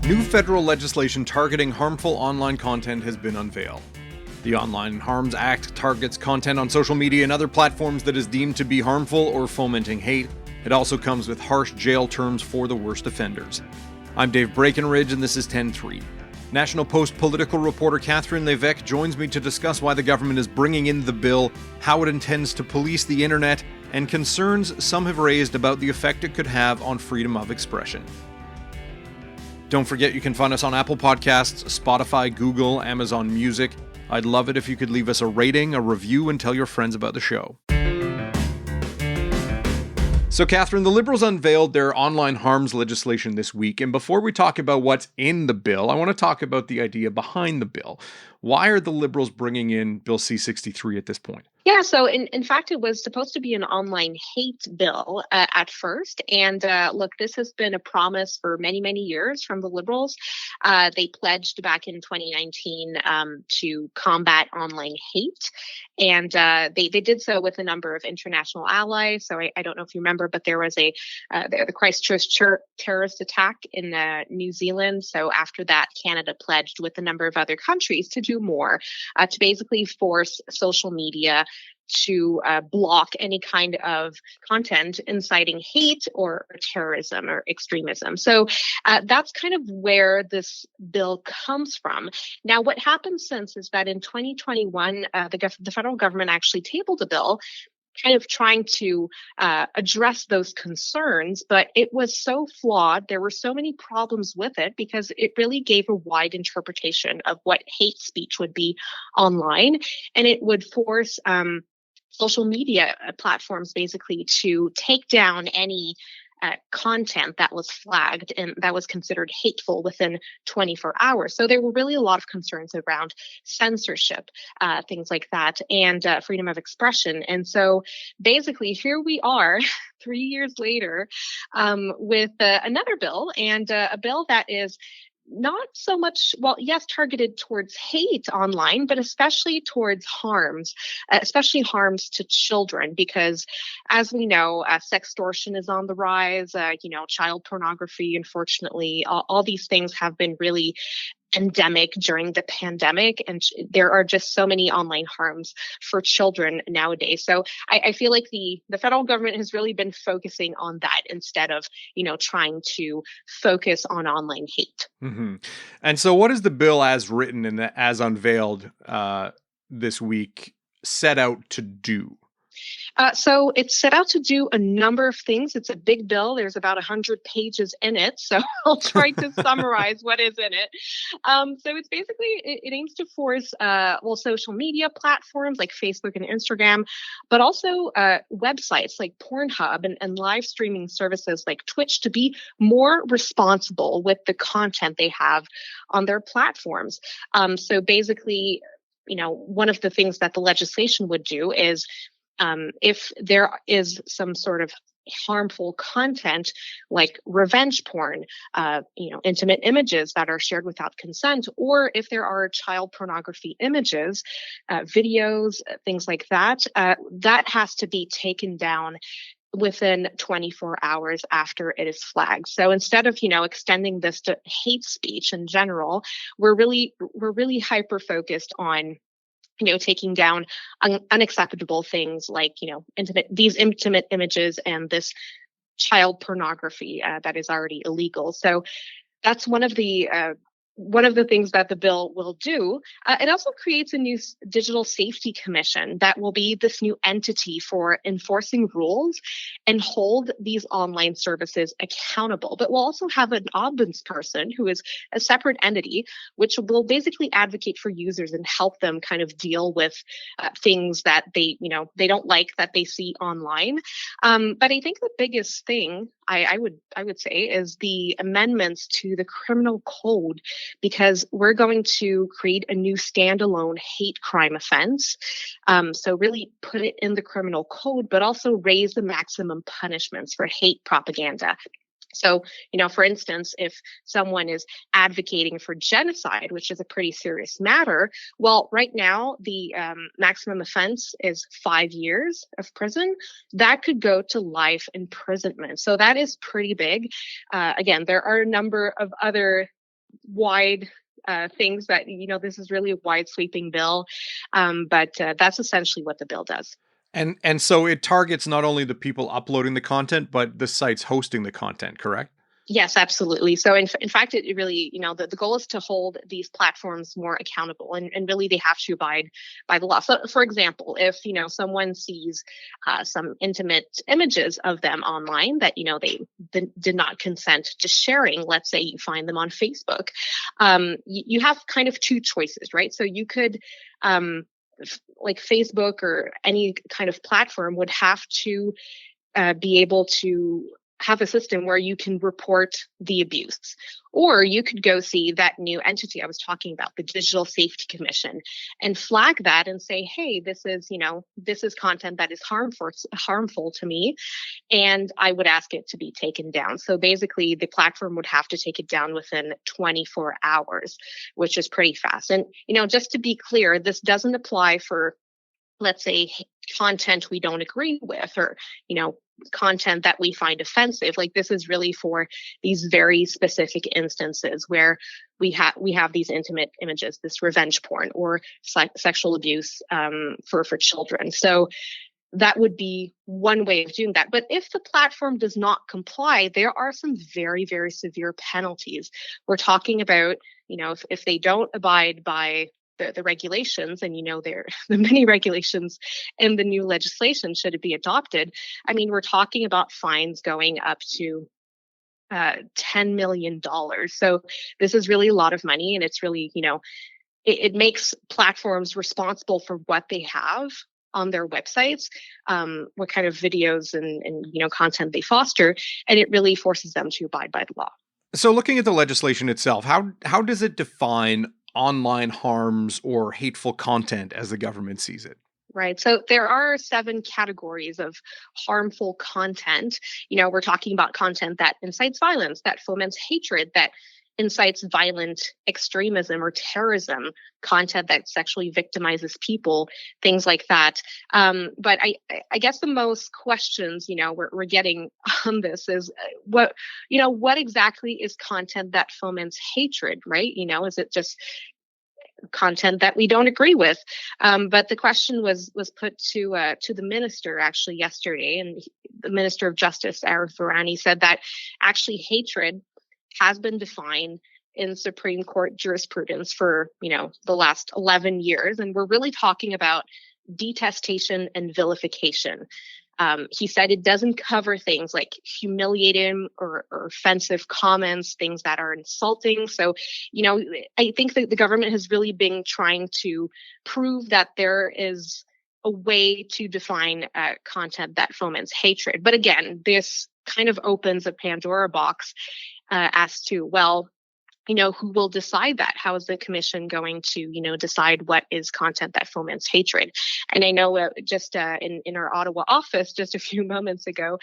New federal legislation targeting harmful online content has been unveiled. The Online Harms Act targets content on social media and other platforms that is deemed to be harmful or fomenting hate. It also comes with harsh jail terms for the worst offenders. I'm Dave Breakenridge, and this is 10-3. National Post political reporter Catherine Lévesque joins me to discuss why the government is bringing in the bill, how it intends to police the internet, and concerns some have raised about the effect it could have on freedom of expression. Don't forget you can find us on Apple Podcasts, Spotify, Google, Amazon Music. I'd love it if you could leave us a rating, a review, and tell your friends about the show. So, Catherine, the Liberals unveiled their online harms legislation this week, and before we talk about what's in the bill, I want to talk about the idea behind the bill. Why are the Liberals bringing in Bill C-63 at this point? Yeah, so in fact, it was supposed to be an online hate bill at first. And look, this has been a promise for many, many years from the Liberals. They pledged back in 2019 to combat online hate. And they did so with a number of international allies. So I don't know if you remember, but there was the Christchurch terrorist attack in New Zealand. So after that, Canada pledged with a number of other countries to do more, to basically force social media to block any kind of content inciting hate or terrorism or extremism. So that's kind of where this bill comes from. Now, what happened since is that in 2021, the federal government actually tabled a bill kind of trying to address those concerns, but it was so flawed. There were so many problems with it because it really gave a wide interpretation of what hate speech would be online, and it would force social media platforms basically to take down any content that was flagged and that was considered hateful within 24 hours. So there were really a lot of concerns around censorship, things like that, and freedom of expression. And so basically here we are 3 years later with another bill, and a bill that is not so much, well, yes, targeted towards hate online, but especially towards harms, especially harms to children, because as we know, sextortion is on the rise, child pornography, unfortunately, all these things have been really endemic during the pandemic, and there are just so many online harms for children nowadays. So I feel like the federal government has really been focusing on that instead of trying to focus on online hate. Mm-hmm. And so what is the bill as written and as unveiled this week set out to do? So it's set out to do a number of things. It's a big bill. There's about 100 pages in it. So I'll try to summarize what is in it. So it's basically, it aims to force, social media platforms like Facebook and Instagram, but also websites like Pornhub and live streaming services like Twitch to be more responsible with the content they have on their platforms. So basically, one of the things that the legislation would do is if there is some sort of harmful content like revenge porn, intimate images that are shared without consent, or if there are child pornography images, videos, things like that, that has to be taken down within 24 hours after it is flagged. So instead of, extending this to hate speech in general, we're really hyper focused on taking down unacceptable things like, these intimate images and this child pornography that is already illegal. So that's one of the things that the bill will do. It also creates a new digital safety commission that will be this new entity for enforcing rules and hold these online services accountable. But we'll also have an ombudsperson who is a separate entity, which will basically advocate for users and help them kind of deal with things that they don't like that they see online. But I think the biggest thing I would say is the amendments to the criminal code, because we're going to create a new standalone hate crime offense. So really put it in the criminal code, but also raise the maximum punishments for hate propaganda. So, for instance, if someone is advocating for genocide, which is a pretty serious matter, well, right now, the maximum offense is 5 years of prison. That could go to life imprisonment. So that is pretty big. Again, there are a number of other wide things that, this is really a wide sweeping bill. But that's essentially what the bill does. And so it targets not only the people uploading the content, but the sites hosting the content, correct? Yes, absolutely. So in fact, it really, the goal is to hold these platforms more accountable, and really they have to abide by the law. So for example, if, someone sees some intimate images of them online that, they did not consent to sharing, let's say you find them on Facebook, you have kind of two choices, right? So you could, like Facebook or any kind of platform would have to be able to have a system where you can report the abuse. Or you could go see that new entity I was talking about, the Digital Safety Commission, and flag that and say, hey, this is content that is harmful to me, and I would ask it to be taken down. So basically, the platform would have to take it down within 24 hours, which is pretty fast. And, just to be clear, this doesn't apply for, let's say, content we don't agree with, or, content that we find offensive. Like, this is really for these very specific instances where we have these intimate images, this revenge porn or sexual abuse for children. So that would be one way of doing that. But if the platform does not comply, there are some very, very severe penalties. We're talking about, if they don't abide by the regulations, and there the many regulations in the new legislation should it be adopted. I mean, we're talking about fines going up to $10 million. So this is really a lot of money, and it's really, it makes platforms responsible for what they have on their websites, what kind of videos and content they foster, and it really forces them to abide by the law. So looking at the legislation itself, how does it define online harms or hateful content as the government sees it? Right. So there are 7 categories of harmful content. We're talking about content that incites violence, that foments hatred, that incites violent extremism or terrorism, content that sexually victimizes people, things like that. But I guess the most questions, we're getting on this is what exactly is content that foments hatred, right? Is it just content that we don't agree with? But the question was put to the minister actually yesterday, and the Minister of Justice, Arif Virani, said that actually hatred has been defined in Supreme Court jurisprudence for the last 11 years, and we're really talking about detestation and vilification. He said it doesn't cover things like humiliating or offensive comments, things that are insulting. So, I think that the government has really been trying to prove that there is a way to define content that foments hatred. But again, this kind of opens a Pandora box as to, well, who will decide that? How is the commission going to, decide what is content that foments hatred? And I know just in our Ottawa office just a few moments ago,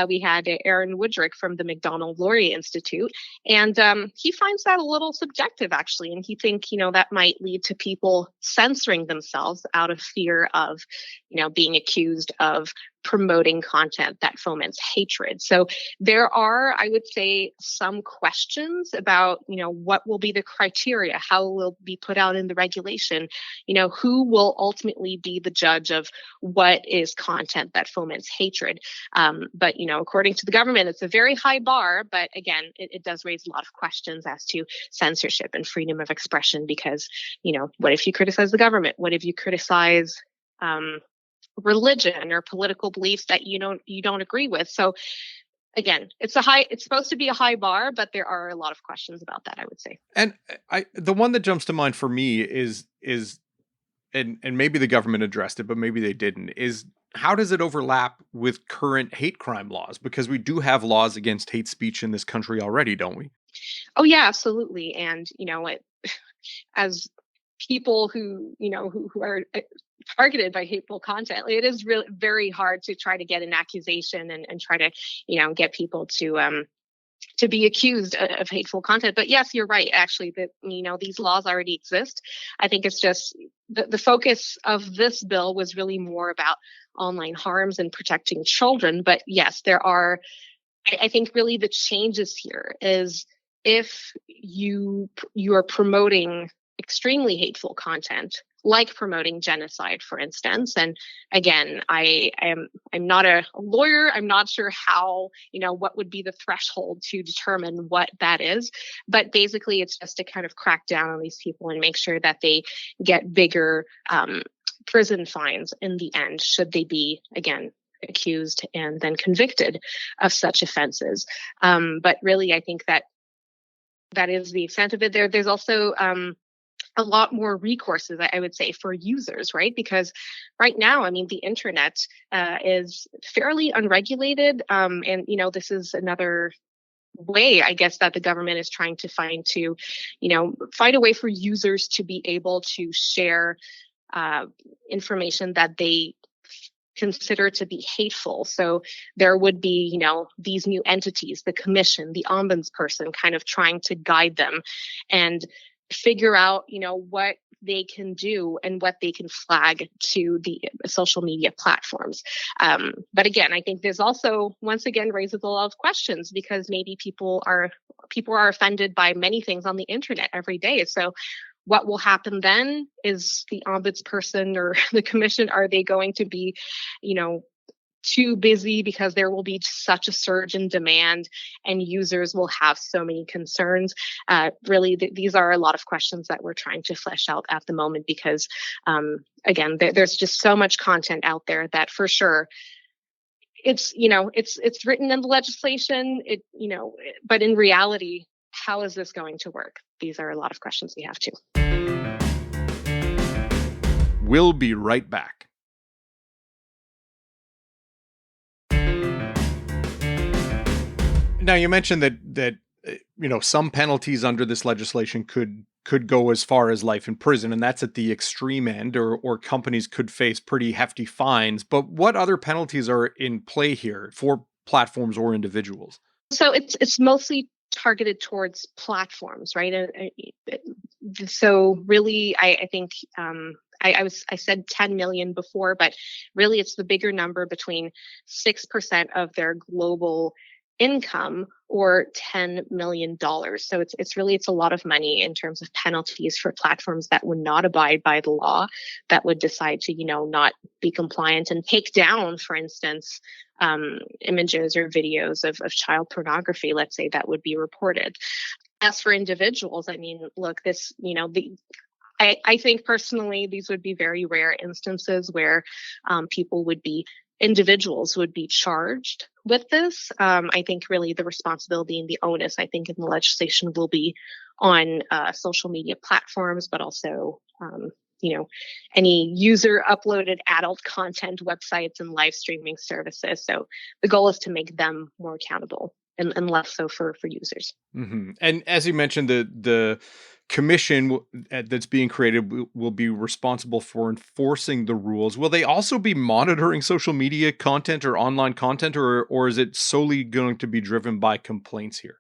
we had Aaron Woodrick from the Macdonald-Laurier Institute, and he finds that a little subjective, actually. And he thinks, that might lead to people censoring themselves out of fear of, being accused of promoting content that foments hatred. So there are, I would say, some questions about, what will be the criteria, how it will be put out in the regulation, who will ultimately be the judge of what is content that foments hatred. But, according to the government, it's a very high bar. But again, it does raise a lot of questions as to censorship and freedom of expression, because, what if you criticize the government? What if you criticize religion or political beliefs that you don't agree with? So again, it's supposed to be a high bar, but there are a lot of questions about that, I would say. And the one that jumps to mind for me is and maybe the government addressed it, but maybe they didn't, is how does it overlap with current hate crime laws? Because we do have laws against hate speech in this country already, don't we? Oh yeah, absolutely. And as people who are targeted by hateful content, it is really very hard to try to get an accusation and try to get people to to be accused of hateful content. But yes, you're right, actually, that, these laws already exist. I think it's just the focus of this bill was really more about online harms and protecting children. But yes, there are, I think really the changes here is if you are promoting extremely hateful content, like promoting genocide, for instance. And again, I'm not a lawyer. I'm not sure how, what would be the threshold to determine what that is. But basically, it's just to kind of crack down on these people and make sure that they get bigger prison fines in the end, should they be, again, accused and then convicted of such offenses. But really, I think that is the extent of it. There's also a lot more recourses, I would say, for users, right? Because right now, I mean, the internet is fairly unregulated. And, this is another way, I guess, that the government is trying to find a way for users to be able to share information that they consider to be hateful. So there would be, these new entities, the commission, the ombudsperson, kind of trying to guide them and figure out, what they can do and what they can flag to the social media platforms. But again, I think there's also, once again, raises a lot of questions, because maybe people are offended by many things on the internet every day. So what will happen then? Is the ombudsperson or the commission, are they going to be, too busy because there will be such a surge in demand and users will have so many concerns? Really, these are a lot of questions that we're trying to flesh out at the moment, because again, there's just so much content out there that for sure it's written in the legislation, but in reality, how is this going to work? These are a lot of questions we have too. We'll be right back. Now, you mentioned that some penalties under this legislation could go as far as life in prison, and that's at the extreme end, or companies could face pretty hefty fines. But what other penalties are in play here for platforms or individuals? So it's mostly targeted towards platforms, right? So really, I think I said 10 million before, but really it's the bigger number, between 6% of their global income, or $10 million. So it's a lot of money in terms of penalties for platforms that would not abide by the law, that would decide to, not be compliant and take down, for instance, images or videos of child pornography, let's say, that would be reported. As for individuals, I mean, look, this, I think personally, these would be very rare instances where individuals would be charged with this. I think really the responsibility and the onus, I think, in the legislation will be on social media platforms, but also, any user uploaded adult content websites and live streaming services. So the goal is to make them more accountable and less so for users. Mm-hmm. And as you mentioned, the commission that's being created will be responsible for enforcing the rules. Will they also be monitoring social media content or online content, or is it solely going to be driven by complaints here?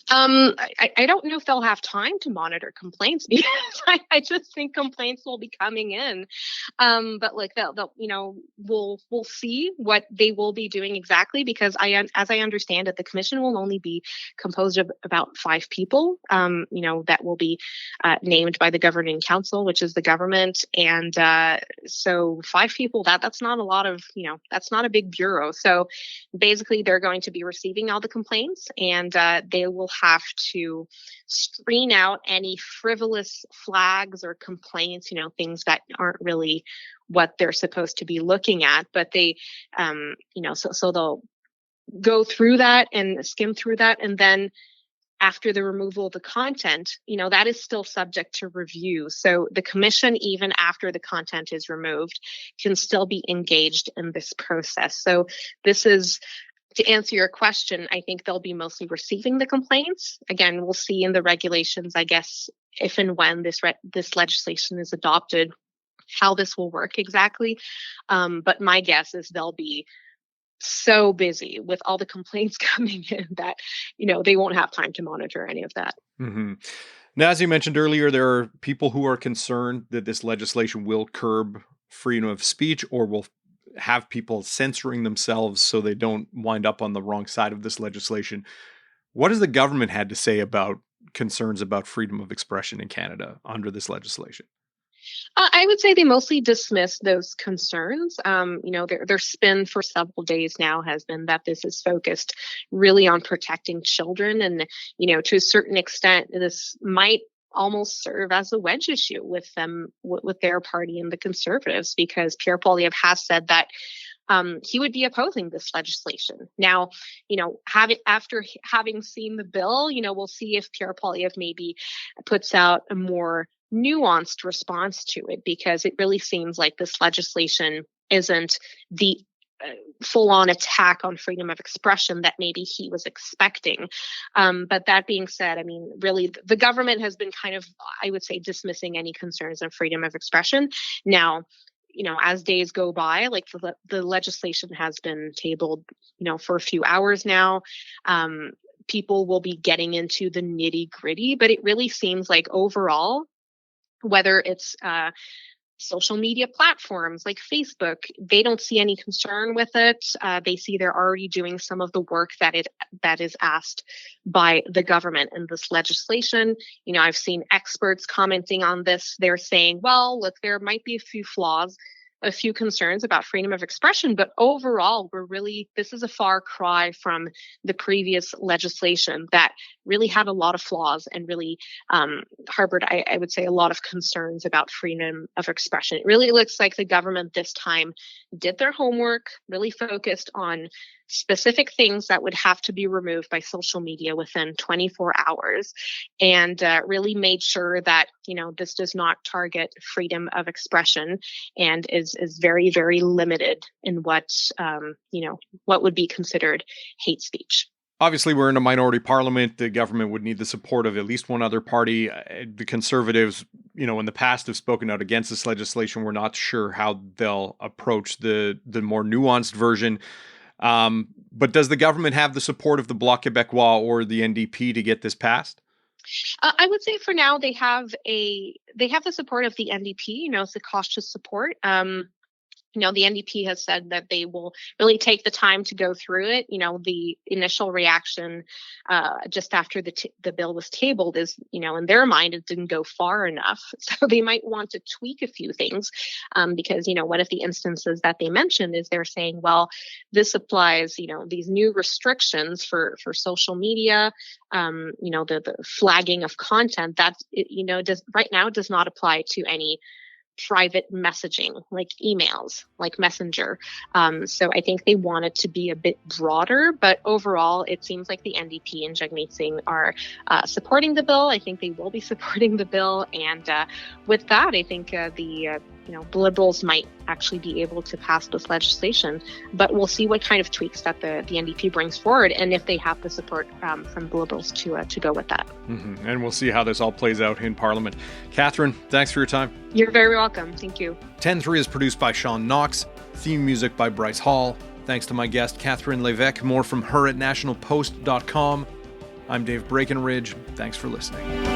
I don't know if they'll have time to monitor complaints, because I just think complaints will be coming in. But like they'll we'll see what they will be doing exactly, because as I understand it, the commission will only be composed of about 5 people, that will be named by the governing council, which is the government. And so 5 people, that's not a lot of, that's not a big bureau. So basically they're going to be receiving all the complaints, and they will have to screen out any frivolous flags or complaints, things that aren't really what they're supposed to be looking at. But they, so they'll go through that and skim through that. And then after the removal of the content, that is still subject to review. So the commission, even after the content is removed, can still be engaged in this process. So this is, to answer your question, I think they'll be mostly receiving the complaints. Again, we'll see in the regulations, I guess, if and when this legislation is adopted, how this will work exactly. But my guess is they'll be so busy with all the complaints coming in that, they won't have time to monitor any of that. Hmm. Now, as you mentioned earlier, there are people who are concerned that this legislation will curb freedom of speech or will have people censoring themselves so they don't wind up on the wrong side of this legislation. What has the government had to say about concerns about freedom of expression in Canada under this legislation? I would say they mostly dismiss those concerns. Their spin for several days now has been that this is focused really on protecting children. And, to a certain extent, this might almost serve as a wedge issue with them, with their party and the Conservatives, because Pierre Poilievre has said that he would be opposing this legislation. Now, after having seen the bill, we'll see if Pierre Poilievre maybe puts out a more nuanced response to it, because it really seems like this legislation isn't the full-on attack on freedom of expression that maybe he was expecting. But that being said, I mean, really, the government has been kind of, I would say, dismissing any concerns on freedom of expression. Now, as days go by, like the legislation has been tabled, for a few hours now. People will be getting into the nitty gritty, but it really seems like overall, whether it's social media platforms like Facebook, they don't see any concern with it. They see they're already doing some of the work that is asked by the government in this legislation. I've seen experts commenting on this. They're saying, well, look, there might be a few flaws, a few concerns about freedom of expression, but overall, this is a far cry from the previous legislation that really had a lot of flaws and really harbored, I would say, a lot of concerns about freedom of expression. It really looks like the government this time did their homework, really focused on specific things that would have to be removed by social media within 24 hours, and really made sure that this does not target freedom of expression and is very, very limited in what would be considered hate speech. Obviously, we're in a minority parliament. The government would need the support of at least one other party. The Conservatives, in the past have spoken out against this legislation. We're not sure how they'll approach the more nuanced version. But does the government have the support of the Bloc Québécois or the NDP to get this passed? I would say for now they have the support of the NDP. It's a cautious support. The NDP has said that they will really take the time to go through it. The initial reaction just after the bill was tabled is, in their mind, it didn't go far enough. So they might want to tweak a few things because, one of the instances that they mentioned is they're saying, well, this applies, these new restrictions for social media, the flagging of content that, right now does not apply to any private messaging like emails, like Messenger. So I think they want it to be a bit broader, but overall, it seems like the NDP and Jagmeet Singh are supporting the bill. I think they will be supporting the bill. And with that, I think the Liberals might actually be able to pass this legislation, but we'll see what kind of tweaks that the NDP brings forward and if they have the support from the Liberals to go with that. Mm-hmm. And we'll see how this all plays out in Parliament. Catherine, thanks for your time. You're very welcome. Thank you. 10-3 is produced by Sean Knox. Theme music by Bryce Hall. Thanks to my guest, Catherine Lévesque. More from her at nationalpost.com. I'm Dave Breakenridge. Thanks for listening.